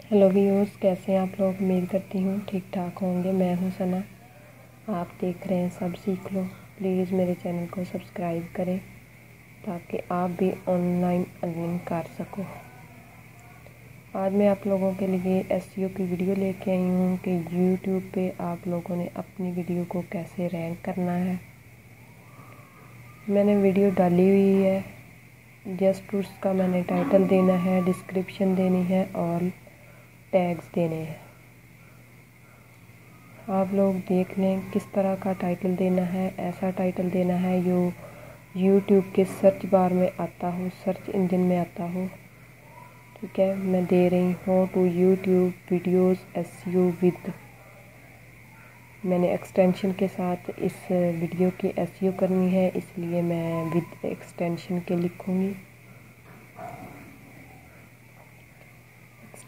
Hello viewers, कैसे हैं आप लोग। उम्मीद करती हूँ ठीक ठाक होंगे। मैं हूँ सना, आप देख रहे हैं सब सीख लो। प्लीज़ मेरे चैनल को सब्सक्राइब करें ताकि आप भी ऑनलाइन अर्निंग कर सको। आज मैं आप लोगों के लिए एसईओ की वीडियो लेके आई हूँ कि यूट्यूब पे आप लोगों ने अपनी वीडियो को कैसे रैंक करना है। मैंने वीडियो डाली हुई है, जस्ट उसका मैंने टाइटल देना है, डिस्क्रिप्शन देनी है और टैग्स देने हैं। आप लोग देख लें किस तरह का टाइटल देना है। ऐसा टाइटल देना है जो यूट्यूब के सर्च बार में आता हो, सर्च इंजन में आता हो। ठीक है, मैं दे रही हूँ to YouTube videos SEO with. मैंने एक्सटेंशन के साथ इस वीडियो की एसईओ करनी है, इसलिए मैं विद एक्सटेंशन के लिखूँगी।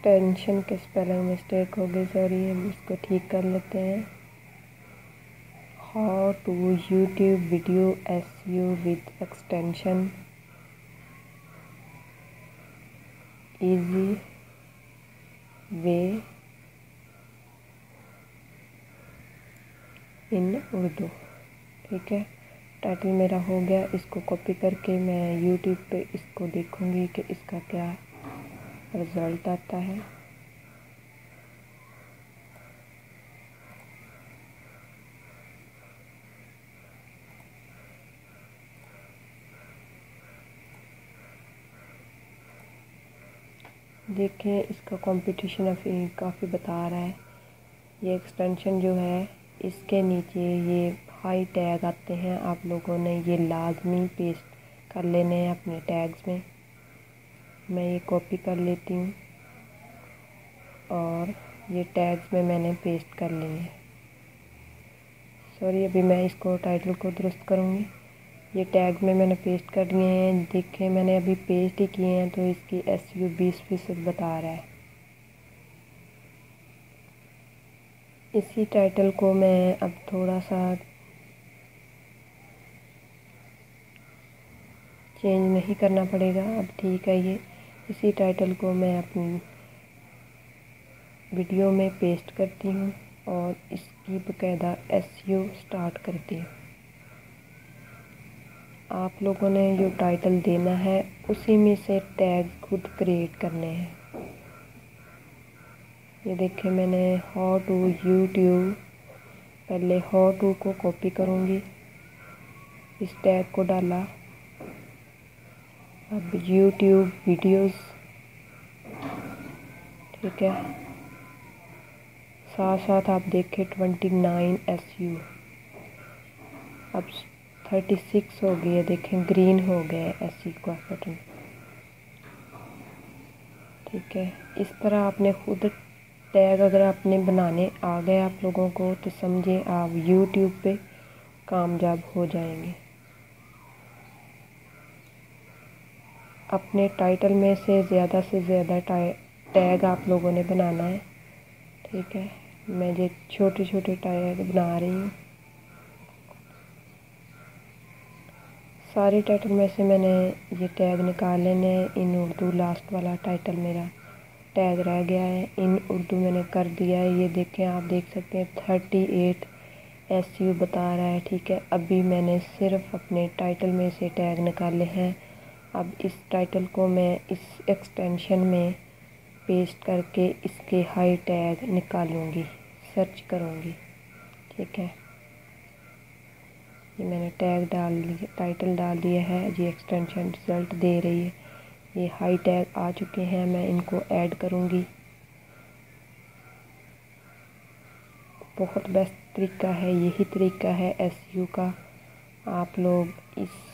एक्सटेंशन के स्पेलिंग मिस्टेक हो गई, सॉरी, हम इसको ठीक कर लेते हैं। How to YouTube video SEO with extension, easy way in Urdu. ठीक है, टाइटल मेरा हो गया। इसको कॉपी करके मैं यूट्यूब पे इसको देखूंगी कि इसका क्या रिज़ल्ट आता है। देखें, इसका कंपटीशन अभी काफ़ी बता रहा है। ये एक्सटेंशन जो है, इसके नीचे ये हाई टैग आते हैं। आप लोगों ने ये लाजमी पेस्ट कर लेने हैं अपने टैग्स में। मैं ये कॉपी कर लेती हूँ और ये टैग्स में मैंने पेस्ट कर लिए हैं। सॉरी, अभी मैं इसको टाइटल को दुरुस्त करूँगी। ये टैग में मैंने पेस्ट कर दिए हैं। देखें, मैंने अभी पेस्ट ही किए हैं तो इसकी एसईओ 20% बता रहा है। इसी टाइटल को मैं अब थोड़ा सा चेंज नहीं करना पड़ेगा, अब ठीक है। ये इसी टाइटल को मैं अपनी वीडियो में पेस्ट करती हूँ और इसकी बकायदा एसईओ स्टार्ट करती हूँ। आप लोगों ने जो टाइटल देना है उसी में से टैग खुद क्रिएट करने हैं। ये देखें, मैंने हाउ टू यूट्यूब, पहले हाउ टू को कॉपी करूँगी, इस टैग को डाला। अब यूट्यूब वीडियोस, ठीक है, साथ साथ आप देखें 29 एसईओ, अब 36 हो गई है। देखें, ग्रीन हो गया है एसईओ का बटन। ठीक है, इस तरह आपने खुद टैग अगर आपने बनाने आ गए आप लोगों को तो समझे आप यूट्यूब पे कामयाब हो जाएंगे। अपने टाइटल में से ज़्यादा टैग आप लोगों ने बनाना है। ठीक है, मैं ये छोटे छोटे टैग बना रही हूँ। सारे टाइटल में से मैंने ये टैग निकाल लेने हैं। इन उर्दू लास्ट वाला टाइटल मेरा टैग रह गया है, इन उर्दू मैंने कर दिया है। ये देखें, आप देख सकते हैं 38 एसईओ बता रहा है। ठीक है, अभी मैंने सिर्फ अपने टाइटल में से टैग निकाले हैं। अब इस टाइटल को मैं इस एक्सटेंशन में पेस्ट करके इसके हाई टैग निकालूंगी, सर्च करूंगी। ठीक है, ये मैंने टैग डाल दिया, टाइटल डाल दिया है। ये एक्सटेंशन रिज़ल्ट दे रही है। ये हाई टैग आ चुके हैं, मैं इनको ऐड करूंगी। बहुत बेस्ट तरीका है, यही तरीका है एसईओ का। आप लोग इस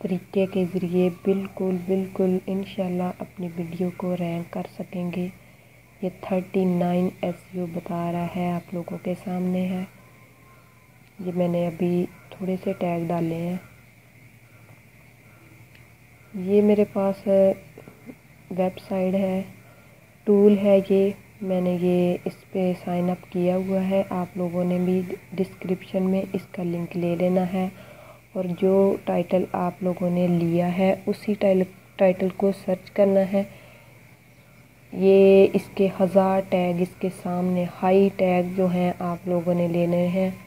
तरीके के ज़रिए बिल्कुल इंशाल्लाह अपनी वीडियो को रैंक कर सकेंगे। ये 39 एसईओ बता रहा है, आप लोगों के सामने है। ये मैंने अभी थोड़े से टैग डाले हैं। ये मेरे पास वेबसाइट है, टूल है, ये मैंने ये इस पे साइन अप किया हुआ है। आप लोगों ने भी डिस्क्रिप्शन में इसका लिंक ले लेना है और जो टाइटल आप लोगों ने लिया है उसी टाइटल को सर्च करना है। ये इसके 1000 टैग इसके सामने हाई टैग जो हैं आप लोगों ने लेने हैं।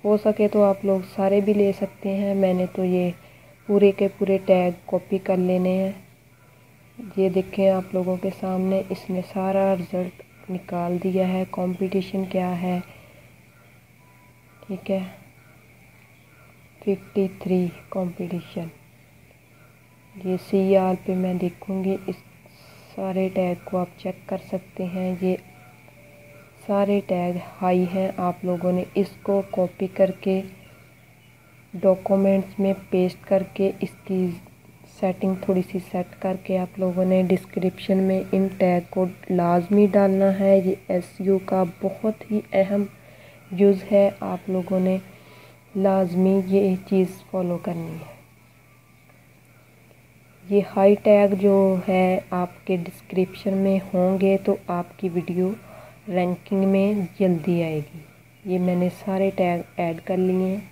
हो सके तो आप लोग सारे भी ले सकते हैं। मैंने तो ये पूरे के पूरे टैग कॉपी कर लेने हैं। ये देखें आप लोगों के सामने इसने सारा रिज़ल्ट निकाल दिया है। कंपटीशन क्या है, ठीक है, 53 कंपटीशन। ये CR पे मैं देखूँगी, इस सारे टैग को आप चेक कर सकते हैं। ये सारे टैग हाई हैं। आप लोगों ने इसको कॉपी करके डॉक्यूमेंट्स में पेस्ट करके इसकी सेटिंग थोड़ी सी सेट करके आप लोगों ने डिस्क्रिप्शन में इन टैग को लाजमी डालना है। ये SEO का बहुत ही अहम यूज़ है। आप लोगों ने लाजमी ये चीज़ फॉलो करनी है। ये हाई टैग जो है आपके डिस्क्रिप्शन में होंगे तो आपकी वीडियो रैंकिंग में जल्दी आएगी। ये मैंने सारे टैग ऐड कर लिए हैं।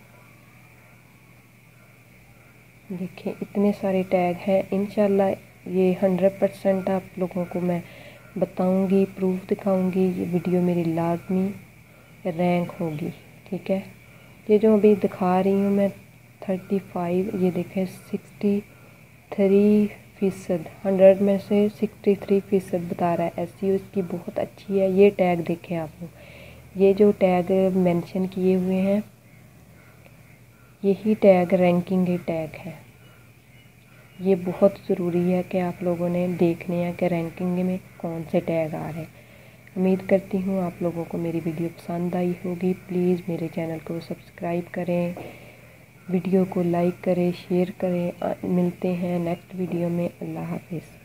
देखिए इतने सारे टैग हैं। इंशाल्लाह ये 100% आप लोगों को मैं बताऊंगी, प्रूफ दिखाऊंगी। ये वीडियो मेरी लाजमी रैंक होगी, ठीक है। ये जो अभी दिखा रही हूँ मैं 35, ये देखें 63%, 100 में से 63% बता रहा है। SEO इसकी बहुत अच्छी है। ये टैग देखें आप लोग, ये जो टैग मेंशन किए हुए हैं यही टैग रैंकिंग के टैग है। ये बहुत ज़रूरी है कि आप लोगों ने देखने हैं कि रैंकिंग में कौन से टैग आ रहे हैं। उम्मीद करती हूँ आप लोगों को मेरी वीडियो पसंद आई होगी। प्लीज़ मेरे चैनल को सब्सक्राइब करें, वीडियो को लाइक करें, शेयर करें। मिलते हैं नेक्स्ट वीडियो में। अल्लाह हाफिज़।